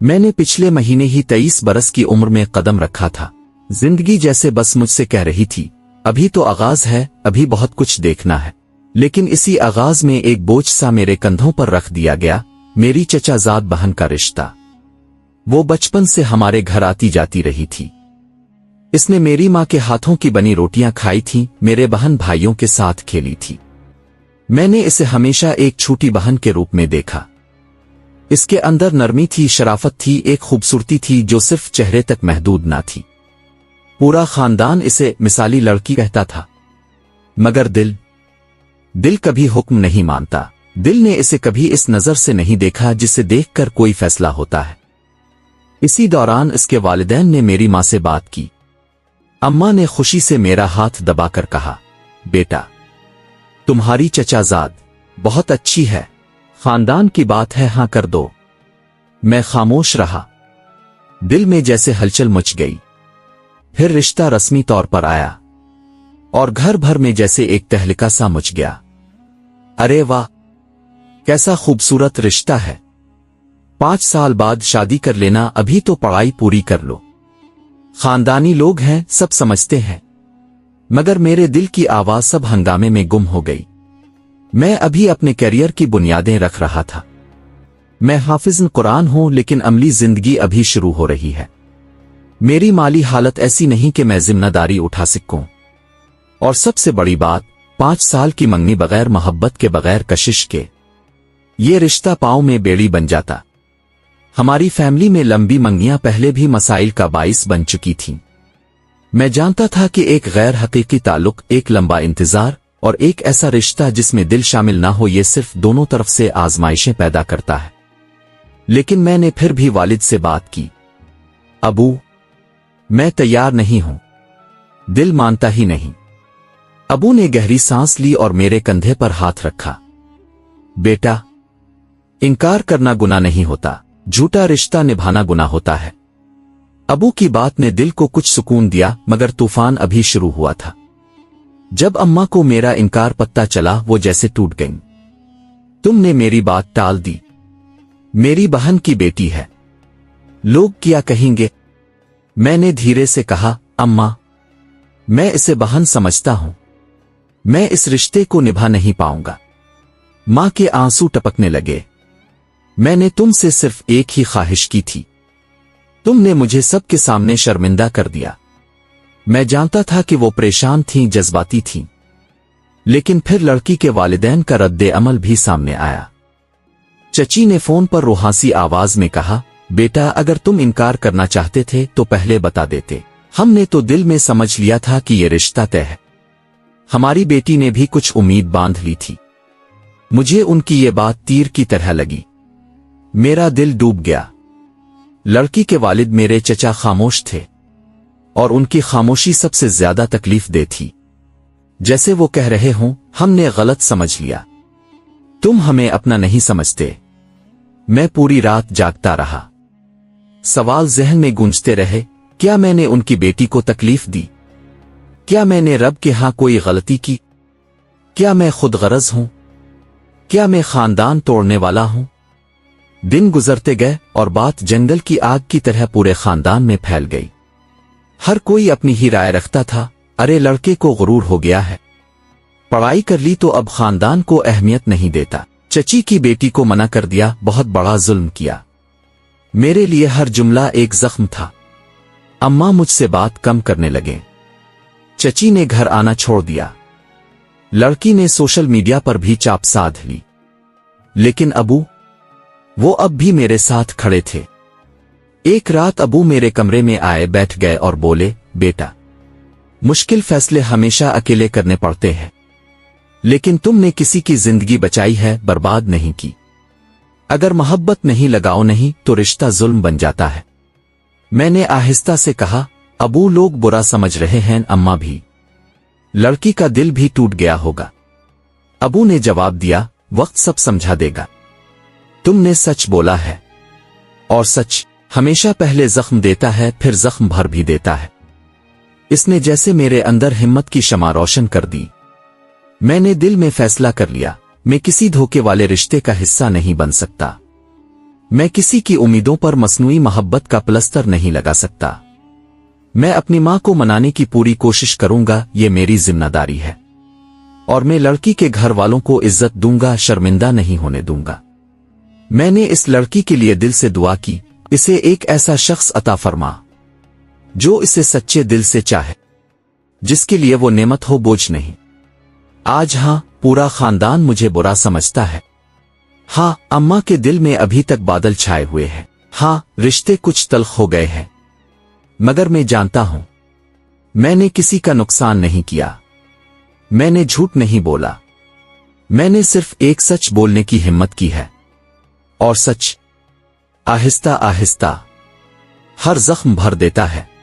मैंने पिछले महीने ही 23 बरस की उम्र में कदम रखा था। जिंदगी जैसे बस मुझसे कह रही थी, अभी तो आगाज है, अभी बहुत कुछ देखना है। लेकिन इसी आगाज में एक बोझ सा मेरे कंधों पर रख दिया गया, मेरी चचाजाद बहन का रिश्ता। वो बचपन से हमारे घर आती जाती रही थी। इसने मेरी माँ के हाथों की बनी रोटियां खाई थीं, मेरे बहन भाइयों के साथ खेली थी। मैंने इसे हमेशा एक छोटी बहन के रूप में देखा। इसके अंदर नरमी थी, शराफत थी, एक खूबसूरती थी जो सिर्फ चेहरे तक महदूद ना थी। पूरा खानदान इसे मिसाली लड़की कहता था। मगर दिल कभी हुक्म नहीं मानता। दिल ने इसे कभी इस नजर से नहीं देखा जिसे देखकर कोई फैसला होता है। इसी दौरान इसके वालिदैन ने मेरी मां से बात की। अम्मा ने खुशी से मेरा हाथ दबाकर कहा, बेटा तुम्हारी चचाजाद बहुत अच्छी है, खानदान की बात है, हां कर दो। मैं खामोश रहा। दिल में जैसे हलचल मच गई। फिर रिश्ता रस्मी तौर पर आया और घर भर में जैसे एक तहलका सा मच गया। अरे वाह, कैसा खूबसूरत रिश्ता है। 5 साल बाद शादी कर लेना, अभी तो पढ़ाई पूरी कर लो। खानदानी लोग हैं, सब समझते हैं। मगर मेरे दिल की आवाज सब हंगामे में गुम हो गई। मैं अभी अपने करियर की बुनियादें रख रहा था। मैं हाफिज कुरान हूं, लेकिन अमली जिंदगी अभी शुरू हो रही है। मेरी माली हालत ऐसी नहीं कि मैं जिम्मेदारी उठा सकूं। और सबसे बड़ी बात, 5 साल की मंगनी बगैर मोहब्बत के, बगैर कशिश के, ये रिश्ता पांव में बेड़ी बन जाता। हमारी फैमिली में लंबी मंगियां पहले भी मसाइल का बाइस बन चुकी थीं। मैं जानता था कि एक गैर हकीकी ताल्लुक, एक लंबा इंतजार और एक ऐसा रिश्ता जिसमें दिल शामिल ना हो, ये सिर्फ दोनों तरफ से आजमाइशें पैदा करता है। लेकिन मैंने फिर भी वालिद से बात की। अबू, मैं तैयार नहीं हूं। दिल मानता ही नहीं। अबू ने गहरी सांस ली और मेरे कंधे पर हाथ रखा। बेटा, इनकार करना गुनाह नहीं होता, झूठा रिश्ता निभाना गुनाह होता है। अबू की बात ने दिल को कुछ सुकून दिया, मगर तूफान अभी शुरू हुआ था। जब अम्मा को मेरा इनकार पता चला, वो जैसे टूट गईं। तुमने मेरी बात टाल दी। मेरी बहन की बेटी है, लोग क्या कहेंगे? मैंने धीरे से कहा, अम्मा, मैं इसे बहन समझता हूं। मैं इस रिश्ते को निभा नहीं पाऊंगा। मां के आंसू टपकने लगे। मैंने तुमसे सिर्फ एक ही ख्वाहिश की थी। तुमने मुझे सबके सामने शर्मिंदा कर दिया। मैं जानता था कि वो परेशान थीं, जज्बाती थीं। लेकिन फिर लड़की के वालिदैन का रद्दे अमल भी सामने आया। चची ने फोन पर रुहासी आवाज में कहा, बेटा, अगर तुम इनकार करना चाहते थे तो पहले बता देते। हमने तो दिल में समझ लिया था कि ये रिश्ता तय है। हमारी बेटी ने भी कुछ उम्मीद बांध ली थी। मुझे उनकी ये बात तीर की तरह लगी। मेरा दिल डूब गया। लड़की के वालिद, मेरे चचा, खामोश थे और उनकी खामोशी सबसे ज्यादा तकलीफ दे थी। जैसे वो कह रहे हों, हमने गलत समझ लिया, तुम हमें अपना नहीं समझते। मैं पूरी रात जागता रहा। सवाल जहन में गूंजते रहे, क्या मैंने उनकी बेटी को तकलीफ दी? क्या मैंने रब के यहां कोई गलती की? क्या मैं खुद गरज हूं? क्या मैं खानदान तोड़ने वाला हूं? दिन गुजरते गए और बात जंगल की आग की तरह पूरे खानदान में फैल गई। हर कोई अपनी ही राय रखता था। अरे, लड़के को गुरूर हो गया है, पढ़ाई कर ली तो अब खानदान को अहमियत नहीं देता। चची की बेटी को मना कर दिया, बहुत बड़ा जुल्म किया। मेरे लिए हर जुमला एक जख्म था। अम्मा मुझसे बात कम करने लगे। चची ने घर आना छोड़ दिया। लड़की ने सोशल मीडिया पर भी चाप साध ली। लेकिन अबू, वो अब भी मेरे साथ खड़े थे। एक रात अबू मेरे कमरे में आए, बैठ गए और बोले, बेटा, मुश्किल फैसले हमेशा अकेले करने पड़ते हैं, लेकिन तुमने किसी की जिंदगी बचाई है, बर्बाद नहीं की। अगर मोहब्बत नहीं लगाओ नहीं तो रिश्ता जुल्म बन जाता है। मैंने आहिस्ता से कहा, अबू, लोग बुरा समझ रहे हैं, अम्मा भी। लड़की का दिल भी टूट गया होगा। अबू ने जवाब दिया, वक्त सब समझा देगा। तुमने सच बोला है, और सच हमेशा पहले जख्म देता है, फिर जख्म भर भी देता है। इसने जैसे मेरे अंदर हिम्मत की शमा रोशन कर दी। मैंने दिल में फैसला कर लिया, मैं किसी धोखे वाले रिश्ते का हिस्सा नहीं बन सकता। मैं किसी की उम्मीदों पर मसनूई मोहब्बत का प्लस्तर नहीं लगा सकता। मैं अपनी मां को मनाने की पूरी कोशिश करूंगा, ये मेरी जिम्मेदारी है। और मैं लड़की के घर वालों को इज्जत दूंगा, शर्मिंदा नहीं होने दूंगा। मैंने इस लड़की के लिए दिल से दुआ की, इसे एक ऐसा शख्स अता फरमा जो इसे सच्चे दिल से चाहे, जिसके लिए वो नेमत हो, बोझ नहीं। आज हाँ, पूरा खानदान मुझे बुरा समझता है। हाँ, अम्मा के दिल में अभी तक बादल छाए हुए हैं। हाँ, रिश्ते कुछ तल्ख हो गए हैं, मगर मैं जानता हूं मैंने किसी का नुकसान नहीं किया। मैंने झूठ नहीं बोला। मैंने सिर्फ एक सच बोलने की हिम्मत की है, और सच आहिस्ता आहिस्ता हर जख्म भर देता है।